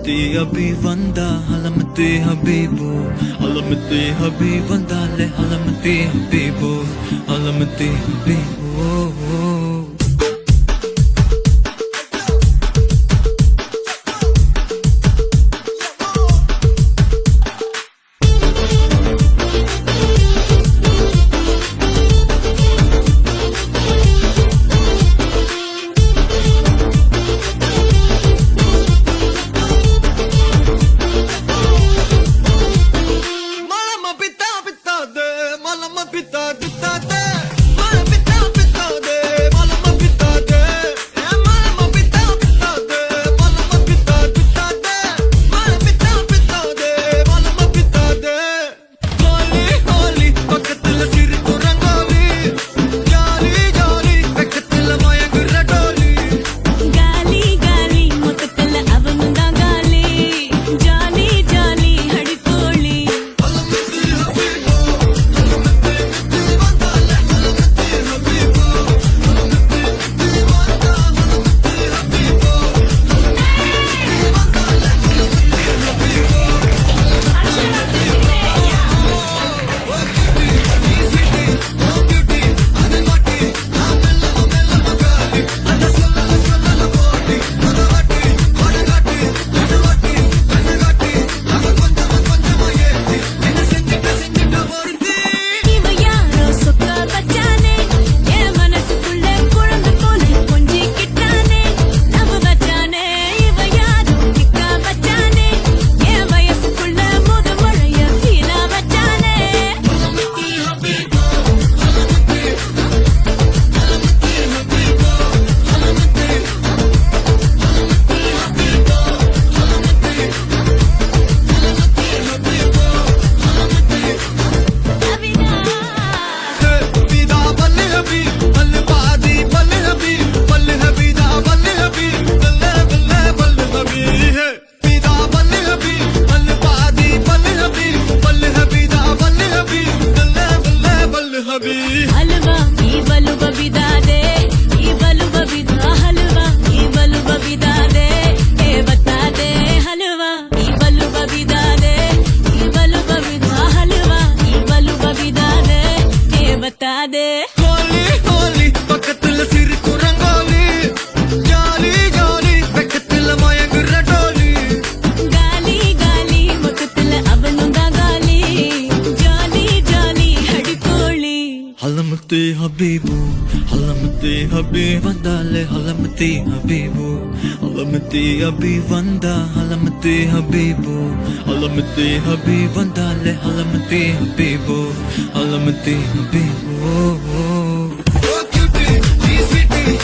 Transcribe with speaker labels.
Speaker 1: Alamati abhi vanda, alamati habibu, alamati habib vanda le, alamati habibu, alamati habibu.
Speaker 2: हलवा ई बलु बबिदा दे, ई बलु बबिदा हलवा ई बलु बबिदा दे, ए बता दे हलवा ई बलु बबिदा दे, ई बलु बबिदा हलवा ई बलु बबिदा दे, ए बता दे
Speaker 1: होली होली பக்கத்துல சிரிக்கும் rangoli jolly jolly பக்கத்துல மயங்குற டோலி
Speaker 2: गाली गाली मुकतल அவனும் தான் गाली जाली जाली हड़कोली
Speaker 1: Alamati habibu, alamati habib vandale, alamati habibu, alamati habib vanda, alamati habibu, alamati habib vandale, alamati habibu, alamati habibu. Oh cutie, she's sweetie.